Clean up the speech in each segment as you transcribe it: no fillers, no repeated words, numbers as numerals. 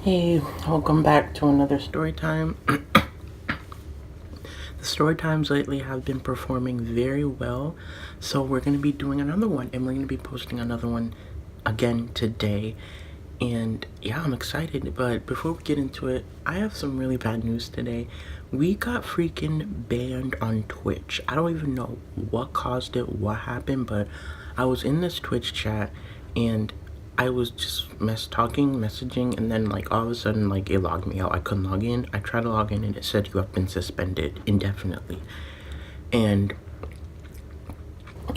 Hey, welcome back to another story time. The story times lately have been performing very well, so we're going to be doing another one, and we're going to be posting another one again today. And yeah, I'm excited, but before we get into it, I have some really bad news today. We got freaking banned on Twitch. I don't even know what caused it, what happened, but I was in this Twitch chat and I was just messaging, and then like all of a sudden like it logged me out. I couldn't log in. I tried to log in and it said you have been suspended indefinitely. And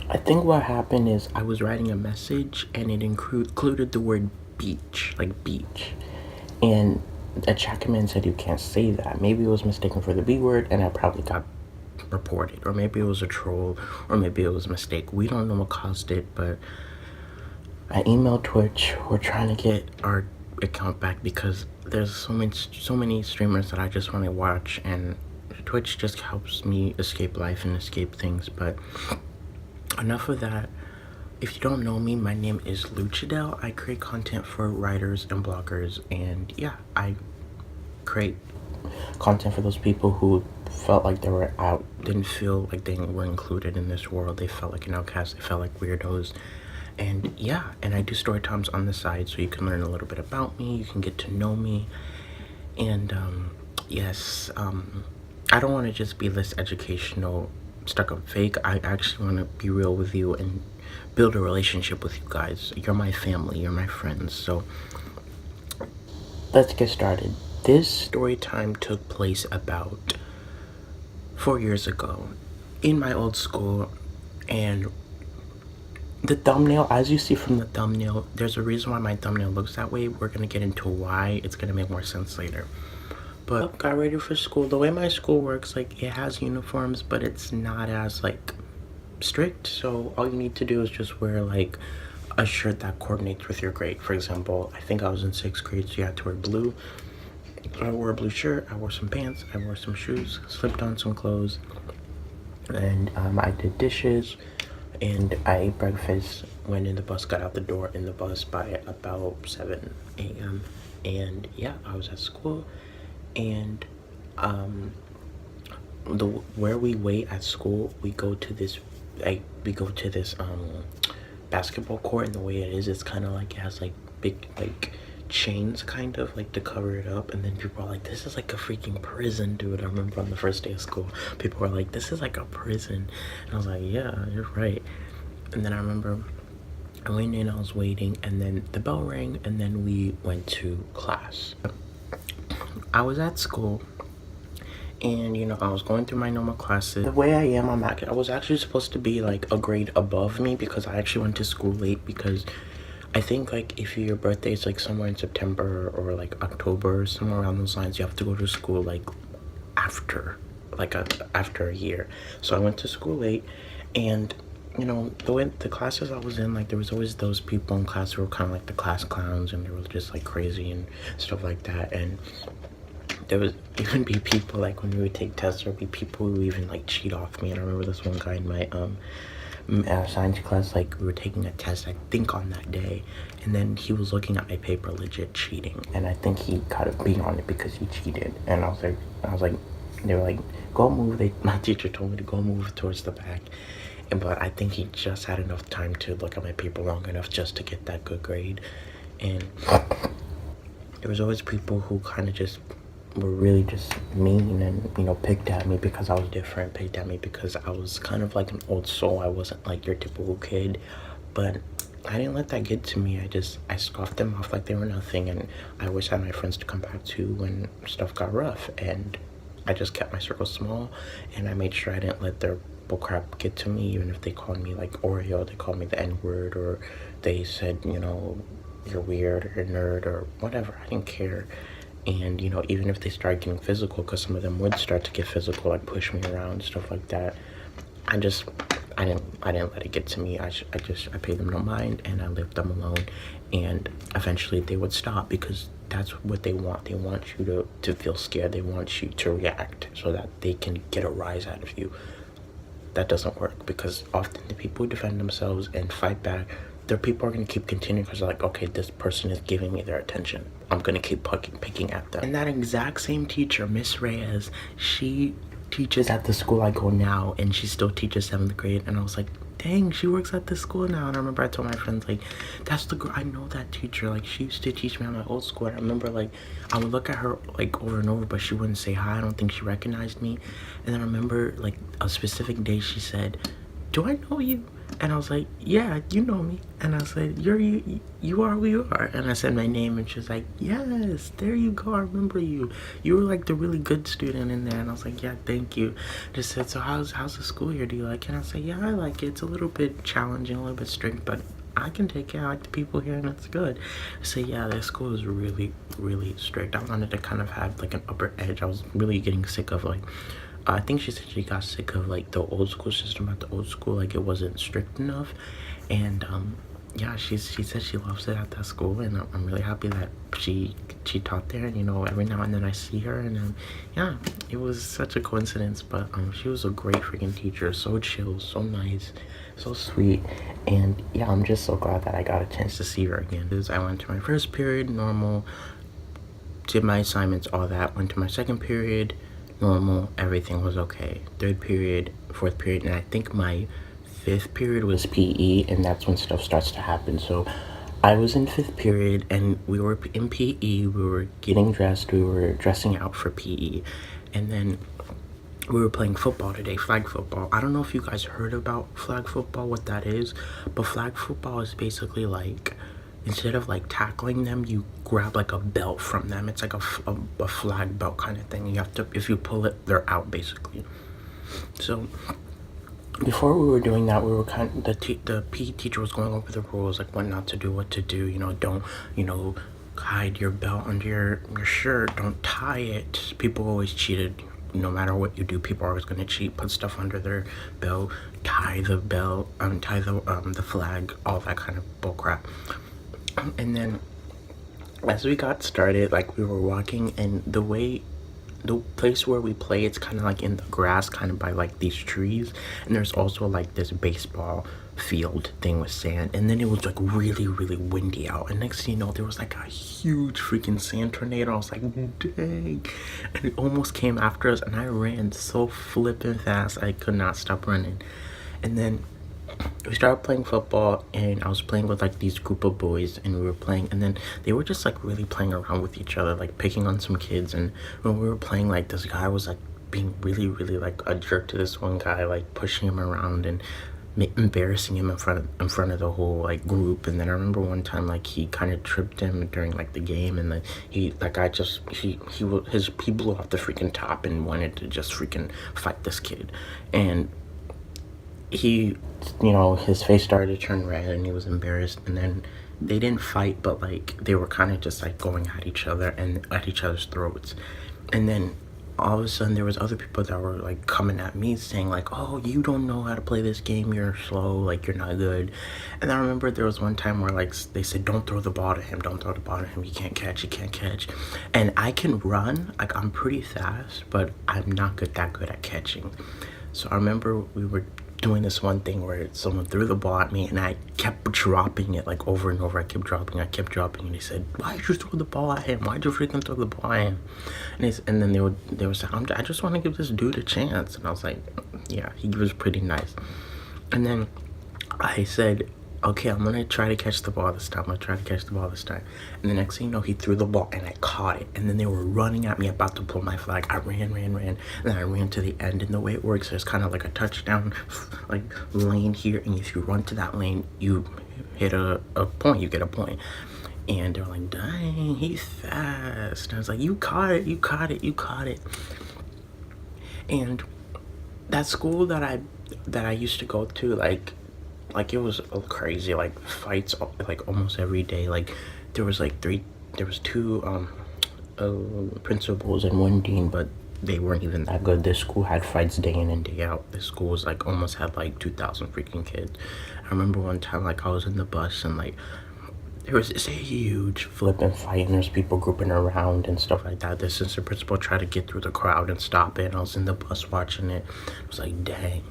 I think what happened is I was writing a message and it included the word beach, like beach. And a chat command said you can't say that. Maybe it was mistaken for the B word and I probably got reported. Or maybe it was a troll, or maybe it was a mistake. We don't know what caused it, but I emailed Twitch. We're trying to get our account back because there's so many streamers that I just want to watch, and Twitch just helps me escape life and escape things. But enough of that. If you don't know me, my name is Lucci. I create content for writers and bloggers, and yeah, I create content for those people who felt like they were out, didn't feel like they were included in this world. They felt like an outcast, they felt like weirdos. And yeah, and I do story times on the side so you can learn a little bit about me, you can get to know me. And yes, I don't want to just be this educational, stuck up fake. I actually want to be real with you and build a relationship with you guys. You're my family, you're my friends. So let's get started. This story time took place about 4 years ago in my old school, and the thumbnail, as you see from the thumbnail, there's a reason why my thumbnail looks that way. We're gonna get into why. It's gonna make more sense later. But got ready for school. The way my school works, like, it has uniforms, but it's not as like strict. So all you need to do is just wear like a shirt that coordinates with your grade. For example, I think I was in 6th grade, so you had to wear blue. So I wore a blue shirt, I wore some pants, I wore some shoes, slipped on some clothes, and I did dishes, and I ate breakfast, went in the bus, got out the door in the bus by about 7 a.m. And yeah, I was at school, and where we wait at school, we go to this basketball court, and the way it is, it's kind of like it has like big like chains kind of like to cover it up, and then people are like, this is like a freaking prison, dude. I remember on the first day of school, people were like, this is like a prison, and I was like, yeah, you're right. And then I remember I went in, I was waiting, and then the bell rang, and then we went to class. I was at school, and you know, I was going through my normal classes. The way I am, I was actually supposed to be like a grade above me because I actually went to school late, because I think like if your birthday is like somewhere in September or like October, somewhere around those lines, you have to go to school like after after a year. So I went to school late, and you know, the classes I was in, like there was always those people in class who were kind of like the class clowns, and they were just like crazy and stuff like that. And there was even be people like when we would take tests, there would be people who even like cheat off me. And I remember this one guy in my science class, like we were taking a test, I think on that day, and then he was looking at my paper legit cheating, and I think he got a B on it because he cheated. And I was like, they were like, go move. My teacher told me to go move towards the back, but I think he just had enough time to look at my paper long enough just to get that good grade. And there was always people who kind of just were really just mean, and you know, picked at me because I was different, picked at me because I was kind of like an old soul. I wasn't like your typical kid, but I didn't let that get to me. I scoffed them off like they were nothing, and I always had my friends to come back to when stuff got rough, and I just kept my circle small, and I made sure I didn't let their bullcrap get to me. Even if they called me like Oreo, they called me the N-word, or they said, you know, you're weird, or you're a nerd, or whatever, I didn't care. And you know, even if they started getting physical, because some of them would start to get physical, like push me around, stuff like that, I didn't let it get to me. I paid them no mind, and I left them alone. And eventually they would stop, because that's what they want. They want you to feel scared. They want you to react so that they can get a rise out of you. That doesn't work, because often the people who defend themselves and fight back their people are gonna keep continuing because they're like, okay, this person is giving me their attention. I'm gonna keep picking at them. And that exact same teacher, Miss Reyes, she teaches at the school I go now, and she still teaches 7th grade. And I was like, dang, she works at this school now. And I remember I told my friends, like, that's the girl, I know that teacher. Like, she used to teach me at my old school. And I remember, like, I would look at her, like, over and over, but she wouldn't say hi. I don't think she recognized me. And then I remember, like, a specific day she said, do I know you? And I was like, yeah, you know me. And I said, you are who you are. And I said my name, and she was like, yes, there you go, I remember you. You were like the really good student in there. And I was like, yeah, thank you. Just said, so how's the school here? Do you like it? And I said, yeah, I like it. It's a little bit challenging, a little bit strict, but I can take it. I like the people here, and it's good. So yeah, this school is really, really strict. I wanted to kind of have like an upper edge. I was really getting sick of, like, I think she said she got sick of, like, the old school system at the old school. Like, it wasn't strict enough. And yeah, she said she loves it at that school, and I'm really happy that she taught there. And, you know, every now and then I see her, and yeah, it was such a coincidence. But she was a great freaking teacher, so chill, so nice, so sweet. And yeah, I'm just so glad that I got a chance to see her again. Because I went to my first period normal, did my assignments, all that. Went to my second period normal, everything was okay. Third period, fourth period, and I think my fifth period was PE, and that's when stuff starts to happen. So I was in fifth period, and we were in PE, we were getting dressed, we were dressing out for PE, and then we were playing football today, flag football. I don't know if you guys heard about flag football, what that is, but flag football is basically like, instead of like tackling them, you grab like a belt from them. It's like a flag belt kind of thing. You have to, if you pull it, they're out basically. So before we were doing that, we were kind of, the PE teacher was going over the rules, like what not to do, what to do. You know, don't, you know, hide your belt under your shirt. Don't tie it. People always cheated. No matter what you do, people are always going to cheat. Put stuff under their belt. Tie the belt. Tie the flag. All that kind of bullcrap. And then as we got started, like, we were walking, and the place where we play, it's kind of like in the grass, kind of by like these trees, and there's also like this baseball field thing with sand. And then it was like really, really windy out, and next thing you know, there was like a huge freaking sand tornado. I was like, dang. And it almost came after us, and I ran so flipping fast, I could not stop running. And then we started playing football, and I was playing with like these group of boys, and we were playing, and then they were just like really playing around with each other, like picking on some kids. And when we were playing, like, this guy was like being really, really like a jerk to this one guy, like pushing him around and embarrassing him in front of the whole like group. And then I remember one time, like, he kind of tripped him during like the game, and he blew off the freaking top and wanted to just freaking fight this kid. And he, you know, his face started to turn red, and he was embarrassed. And then they didn't fight, but like they were kind of just like going at each other and at each other's throats. And then all of a sudden there was other people that were like coming at me saying like, oh, you don't know how to play this game, you're slow, like you're not good. And I remember there was one time where like they said, don't throw the ball to him, don't throw the ball to him, he can't catch. And I can run, like I'm pretty fast, but I'm not that good at catching. So I remember we were doing this one thing where someone threw the ball at me, and I kept dropping it like over and over. I kept dropping, and they said, why'd you throw the ball at him? Why'd you freaking throw the ball at him? And then they would say, I just want to give this dude a chance. And I was like, yeah, he was pretty nice. And then I said, okay, I'm gonna try to catch the ball this time. And the next thing you know, he threw the ball, and I caught it. And then they were running at me, about to pull my flag. I ran, and then I ran to the end. And the way it works, there's kind of like a touchdown like lane here, and if you run to that lane, you hit a point, you get a point. And they're like, dang, he's fast. And I was like, you caught it. And that school that I used to go to, like it was crazy, like fights like almost every day. Like there was two principals and one dean, but they weren't even that good. This school had fights day in and day out. This school was like almost had like 2,000 freaking kids. I remember one time, like, I was in the bus, and like there was this huge flipping fight, and there's people grouping around and stuff like that. The assistant principal tried to get through the crowd and stop it, and I was in the bus watching it. I was like, dang.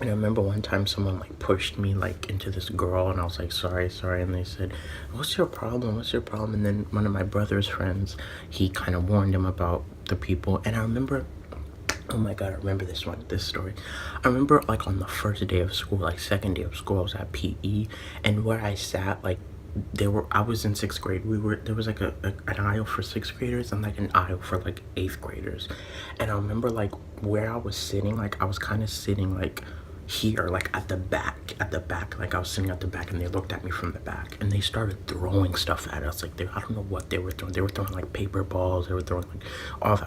And I remember one time someone like pushed me like into this girl, and I was like, sorry, and they said, what's your problem, and then one of my brother's friends, he kind of warned him about the people. And I remember, oh my god, I remember this story. I remember like on the first day of school, like second day of school, I was at PE, and where I sat, like I was in sixth grade. There was like an aisle for sixth graders and like an aisle for like eighth graders. And I remember like where I was sitting, like I was kind of sitting like here, like at the back, like I was sitting at the back, and they looked at me from the back, and they started throwing stuff at us. Like I don't know what they were throwing. They were throwing like paper balls. They were throwing like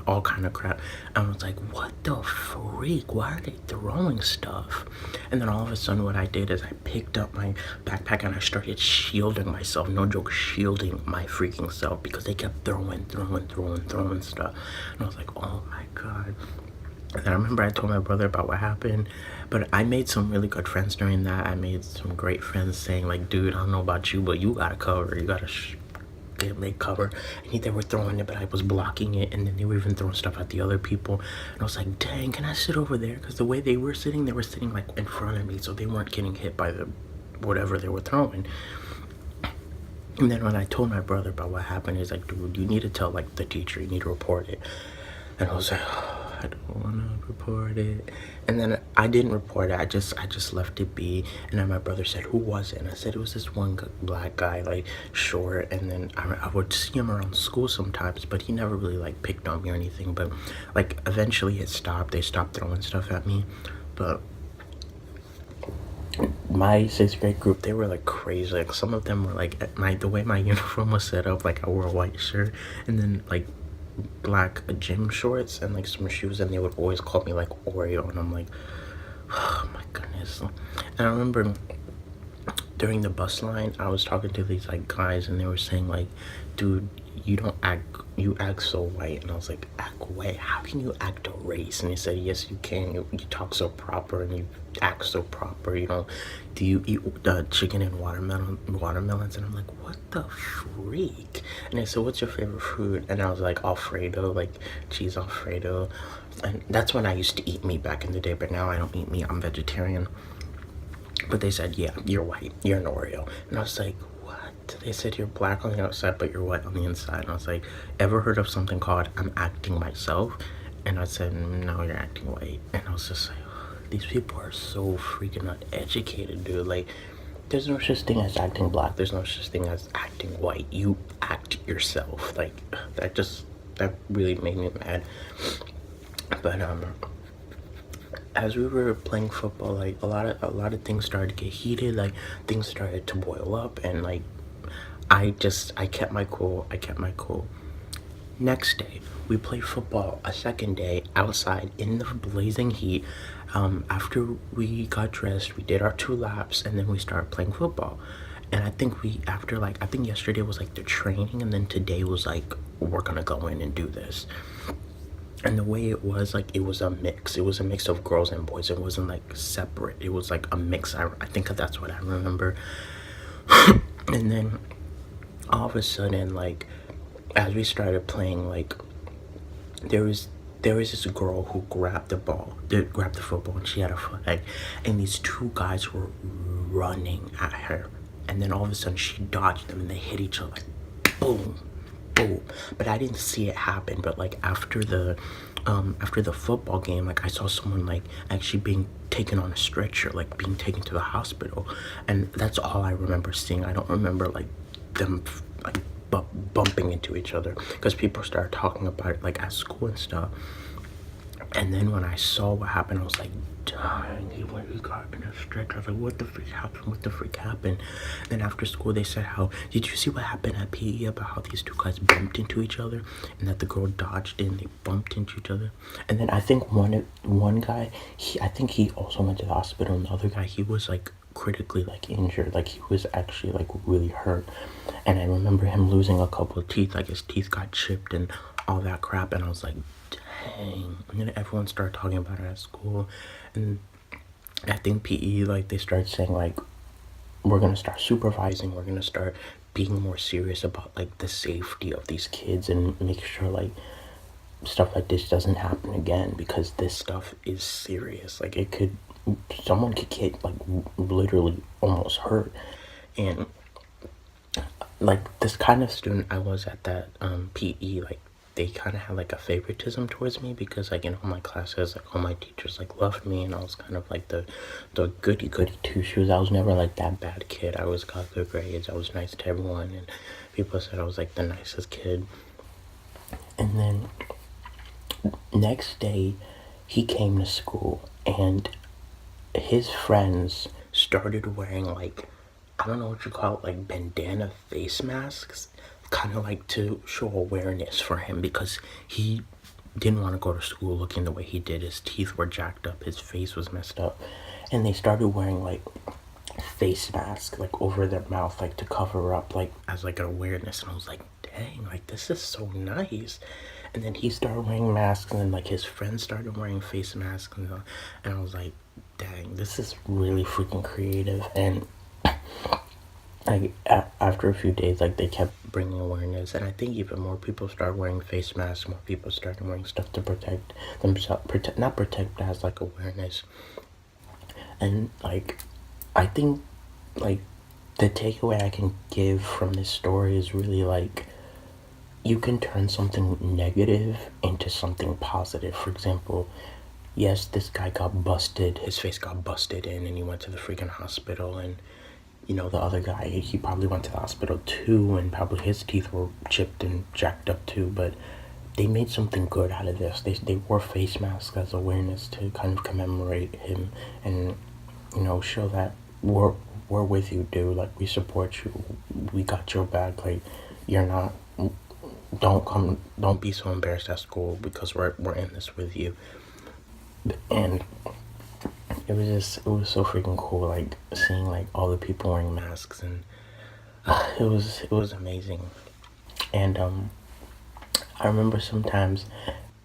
all kind of crap. And I was like, what the freak? Why are they throwing stuff? And then all of a sudden, what I did is I picked up my backpack and I started shielding myself. No joke, shielding my freaking self, because they kept throwing stuff. And I was like, oh my god. And I remember I told my brother about what happened, but I made some really good friends during that. I made some great friends saying like, dude, I don't know about you, but you gotta cover, you gotta make cover. And they were throwing it, but I was blocking it, and then they were even throwing stuff at the other people. And I was like, dang, can I sit over there? Because the way they were sitting like in front of me, so they weren't getting hit by the whatever they were throwing. And then when I told my brother about what happened, he's like, dude, you need to tell like the teacher, you need to report it. And I was like, oh, I don't want to report it. And then I didn't report it. I just left it be. And then my brother said, who was it? And I said, it was this one black guy, like short. And then I would see him around school sometimes, but he never really like picked on me or anything. But like eventually it stopped. They stopped throwing stuff at me. But my sixth grade group, they were like crazy. Like some of them were like the way my uniform was set up, like I wore a white shirt and then like black gym shorts and like some shoes, and they would always call me like Oreo, and I'm like, oh my goodness. And I remember during the bus line, I was talking to these like guys, and they were saying like, dude, you act so white. And I was like, act white? How can you act a race? And he said, yes, you can. You talk so proper and you act so proper. You know, do you eat the chicken and watermelons? And I'm like, what the freak? And they said, what's your favorite food? And I was like, Alfredo, like cheese Alfredo. And that's when I used to eat meat back in the day, but now I don't eat meat. I'm vegetarian. But they said, yeah, you're white. You're an Oreo. And I was like, what? They said you're black on the outside, but you're white on the inside. And I was like, ever heard of something called I'm acting myself? And I said, no, you're acting white. And I was just like, these people are so freaking uneducated, dude. Like, there's no such thing as acting black. There's no such thing as acting white. You act yourself. Like, that really made me mad. But as we were playing football, like a lot of things started to get heated. Like things started to boil up, and like I kept my cool. Next day, we played football a second day outside in the blazing heat. After we got dressed, we did our 2 laps, and then we started playing football. And I think I think yesterday was like the training, and then today was like, we're gonna go in and do this. And the way it was, like, it was a mix. It was a mix of girls and boys. It wasn't like separate. It was like a mix. I think that's what I remember. And then all of a sudden, like, as we started playing, like, there was this girl who grabbed the football, and she had a flag, and these 2 guys were running at her, and then all of a sudden she dodged them, and they hit each other, like, boom, boom. But I didn't see it happen. But like after the football game, like I saw someone like actually being taken on a stretcher, like being taken to the hospital, and that's all I remember seeing. I don't remember like them like bumping into each other, because people started talking about it like at school and stuff. And then when I saw what happened, I was like, dang, he got in a stretcher. I was like, what the freak happened? Then after school, they said, did you see what happened at PE about how these 2 guys bumped into each other, and that the girl dodged in, they bumped into each other? And then I think one guy, I think he also went to the hospital, and the other guy, he was like critically like injured, like he was actually like really hurt. And I remember him losing a couple of teeth, like his teeth got chipped and all that crap. And I was like, dang. And then everyone started talking about it at school, and I think PE, like they started saying like, we're gonna start supervising, we're gonna start being more serious about like the safety of these kids, and make sure like stuff like this doesn't happen again, because this stuff is serious. Like it could someone could get like literally almost hurt. And like this kind of student I was at that PE, like they kind of had like a favoritism towards me, because like in all my classes, like all my teachers like loved me, and I was kind of like the goody two shoes. I was never like that bad kid. I always got good grades. I was nice to everyone, and people said I was like the nicest kid. And then next day he came to school, and his friends started wearing like, I don't know what you call it, like bandana face masks, kind of like to show awareness for him, because he didn't want to go to school looking the way he did. His teeth were jacked up, his face was messed up, and they started wearing like face masks like over their mouth, like to cover up, like as like an awareness. And I was like, dang, like this is so nice. And then he started wearing masks, and then like his friends started wearing face masks, and I was like, dang, this is really freaking creative. And like after a few days, like they kept bringing awareness, and I think even more people started wearing face masks. More people started wearing stuff to protect themselves, not protect, but as like awareness. And like I think like the takeaway I can give from this story is really like, you can turn something negative into something positive. For example, yes, this guy got busted, his face got busted in, and he went to the freaking hospital. And you know, the other guy, he probably went to the hospital too, and probably his teeth were chipped and jacked up too, but they made something good out of this. They wore face masks as awareness to kind of commemorate him, and you know, show that we're with you, dude. Like, we support you. We got your back. Like, you're not. Don't be so embarrassed at school, because we're in this with you. And it was so freaking cool, like seeing like all the people wearing masks, and it was amazing. And I remember sometimes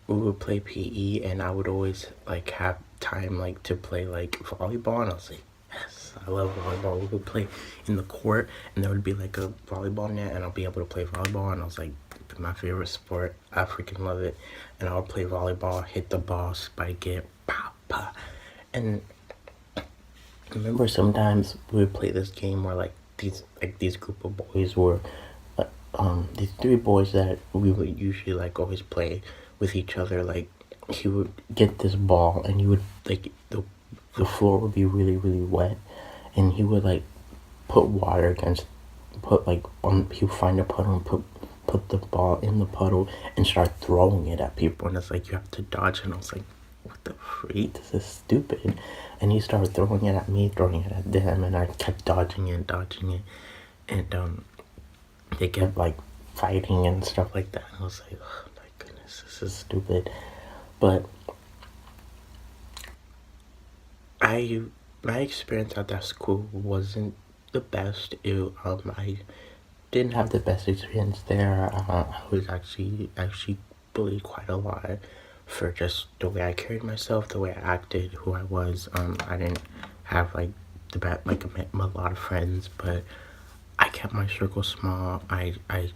we would play PE, and I would always like have time like to play like volleyball, and I was like, yes, I love volleyball. We would play in the court, and there would be like a volleyball net, and I'll be able to play volleyball, and I was like, my favorite sport. I freaking love it. And I'll play volleyball, hit the ball, spike it, pow, pow. And I remember sometimes we would play this game where like these group of boys were these three boys that we would usually like always play with each other. Like, he would get this ball, and you would like the floor would be really wet, and he would like put water against, he would find a puddle and put the ball in the puddle and start throwing it at people, and it's like you have to dodge. And I was like, what the freak, this is stupid. And he started throwing it at me, throwing it at them, and I kept dodging it, and they kept like fighting and stuff like that. And I was like, oh my goodness, this is stupid. But my experience at that school wasn't the best. I didn't have the best experience there. I was actually bullied quite a lot for just the way I carried myself, the way I acted, who I was. I didn't have like a lot of friends, but I kept my circle small. I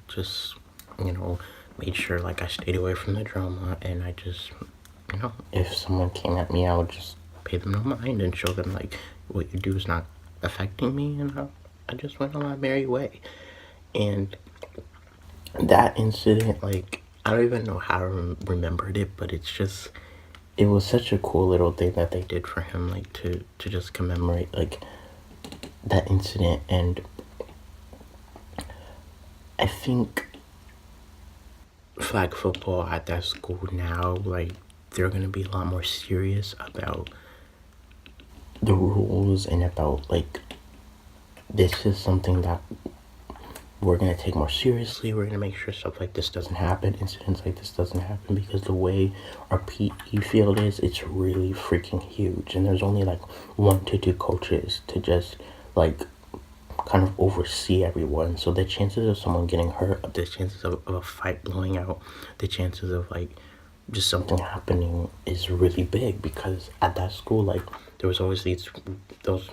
just, you know, made sure like I stayed away from the drama, and I just, you know, if someone came at me, I would just pay them no mind and show them like, what you do is not affecting me, and I just went on my merry way. And that incident, like, I don't even know how I remembered it, but it was such a cool little thing that they did for him, like to just commemorate like that incident. And I think flag football at that school now, like, they're gonna be a lot more serious about the rules, and about like, this is something that we're gonna take more seriously. We're gonna make sure stuff like this doesn't happen, incidents like this doesn't happen, because the way our PE field is, it's really freaking huge, and there's only like 1 to 2 coaches to just like kind of oversee everyone. So the chances of someone getting hurt, the chances of a fight blowing out, the chances of like just something happening is really big, because at that school, like, there was always those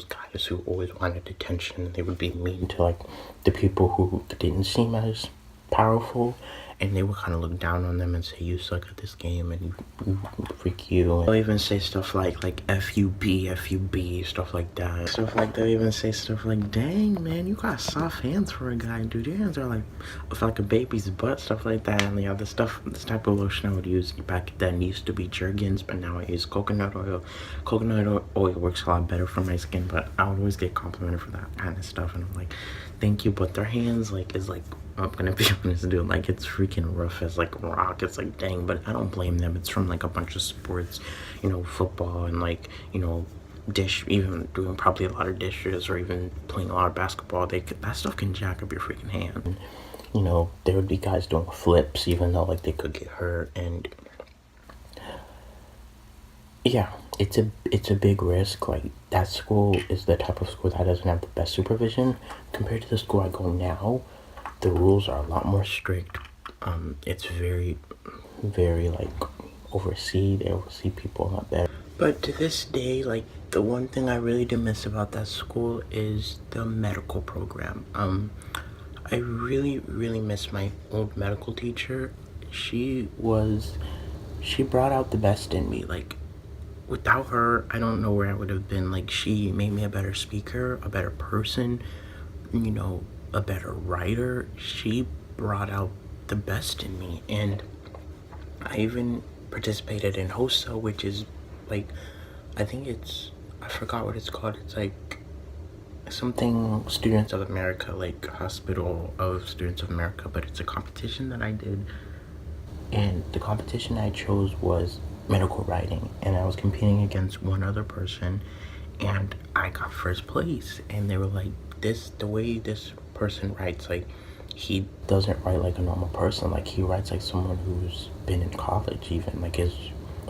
guys who always wanted attention, and they would be mean to like the people who didn't seem as powerful. and they would kind of look down on them and say, you suck at this game, and freak you. They'll even say stuff like FUB, stuff like that. Stuff like, they'll even say stuff like, dang, man, you got soft hands for a guy, dude. Your hands are like a baby's butt, stuff like that. And yeah, this type of lotion I would use back then used to be Jergens, but now I use coconut oil. Coconut oil works a lot better for my skin, but I would always get complimented for that kind of stuff, and I'm like, thank you. But their hands, like, is like, I'm gonna be honest, dude, like, it's freaking rough as like rock. It's like, dang, but I don't blame them. It's from like a bunch of sports, you know, football and like, you know, even doing probably a lot of dishes or even playing a lot of basketball. That stuff can jack up your freaking hand. You know, there would be guys doing flips even though like they could get hurt, and yeah, it's a big risk. Like, that school is the type of school that doesn't have the best supervision. Compared to the school I go now, the rules are a lot more strict. It's very, very like they oversee people a lot better. But to this day, like, the one thing I really do miss about that school is the medical program. I really, really miss my old medical teacher. She brought out the best in me. Like, without her, I don't know where I would have been. Like, she made me a better speaker, a better person, you know, a better writer. She brought out the best in me. And I even participated in HOSA, which is like, I forgot what it's called. It's like something Students of America, like Hospital of Students of America, but it's a competition that I did. And the competition I chose was medical writing, and I was competing against one other person, and I got first place. And they were like, the way this person writes, like, he doesn't write like a normal person. Like, he writes like someone who's been in college. Even like, his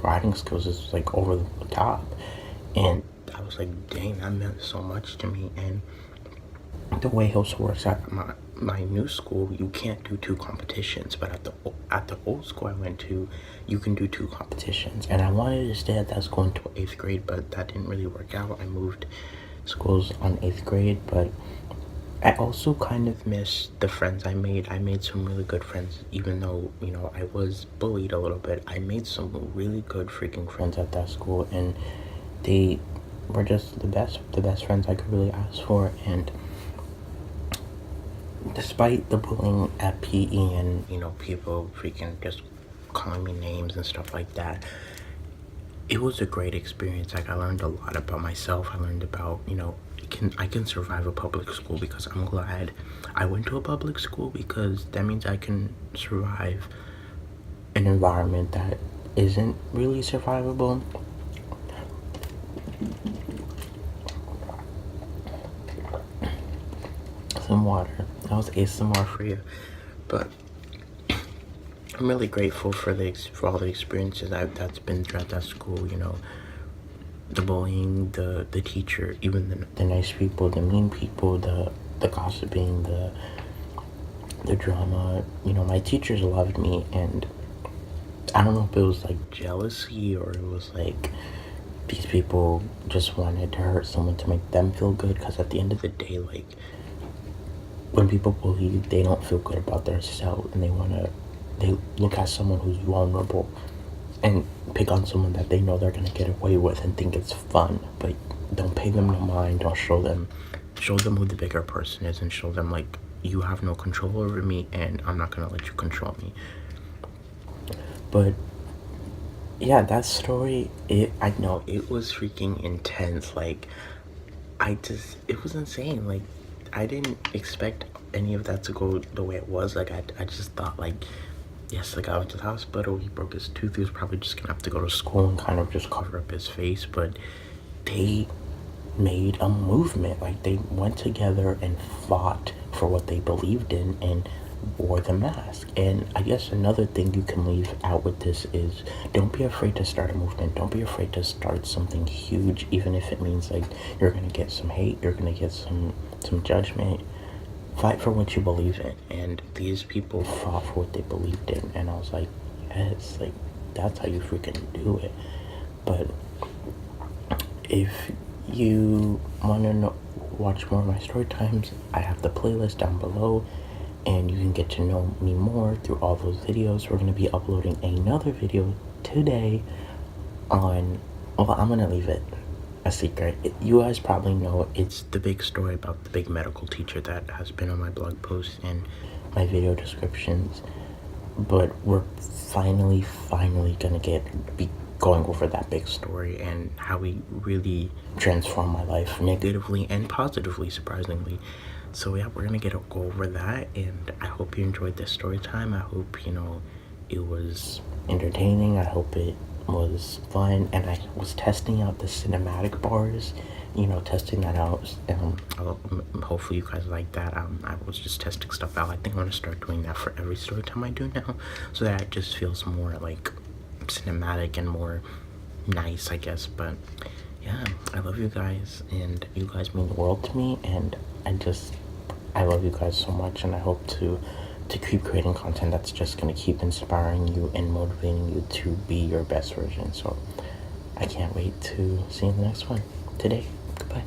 writing skills is like over the top. And I was like, dang, that meant so much to me. And the way HOSA works at my new school, you can't do 2 competitions, but at the old school I went to, you can do 2 competitions. And I wanted to stay at that school until 8th grade, but that didn't really work out. I moved schools on 8th grade, but I also kind of miss the friends I made. I made some really good friends, even though, you know, I was bullied a little bit. I made some really good freaking friends at that school, and they were just the best friends I could really ask for. And despite the bullying at PE and, you know, people freaking just calling me names and stuff like that, it was a great experience. Like, I learned a lot about myself. I learned about, you know, I can survive a public school, because I'm glad I went to a public school, because that means I can survive an environment that isn't really survivable. Some water. That was ASMR for you. But I'm really grateful for all the experiences that's been throughout that school. You know, the bullying, the teacher, even the nice people, the mean people, the gossiping, the drama. You know, my teachers loved me, and I don't know if it was like jealousy or it was like these people just wanted to hurt someone to make them feel good. Because at the end of the day, like, when people bully you, they don't feel good about themselves, and they look at someone who's vulnerable and pick on someone that they know they're gonna get away with and think it's fun. But don't pay them no mind. Don't show them who the bigger person is, and show them, like, you have no control over me, and I'm not gonna let you control me. But yeah, that story, I know it was freaking intense. Like, it was insane. Like, I didn't expect any of that to go the way it was. Like, I just thought, like, yes, like, I went to the hospital, he broke his tooth, he was probably just gonna have to go to school and kind of just cover up his face. But they made a movement. Like, they went together and fought for what they believed in and wore the mask. And I guess another thing you can leave out with this is, don't be afraid to start a movement. Don't be afraid to start something huge, even if it means, like, you're gonna get some hate, you're gonna get some judgment. Fight for what you believe in. And these people fought for what they believed in, and I was like, yes, like, that's how you freaking do it. But if you want to watch more of my story times, I have the playlist down below. and you can get to know me more through all those videos. We're going to be uploading another video today on, well, I'm going to leave it a secret. You guys probably know it's the big story about the big medical teacher that has been on my blog posts and my video descriptions, but we're finally gonna be going over that big story and how he really transformed my life negatively and positively, surprisingly. So yeah, we're gonna go over that, and I hope you enjoyed this story time. I hope, you know, it was entertaining. I hope it was fun, and I was testing out the cinematic bars, you know, testing that out. Hopefully you guys like that. I was just testing stuff out. I think I'm gonna start doing that for every story time I do now, so that it just feels more like cinematic and more nice, I guess. But yeah, I love you guys, and you guys mean the world to me, and I love you guys so much, and I hope to keep creating content that's just going to keep inspiring you and motivating you to be your best version. So I can't wait to see you in the next one. Today, goodbye.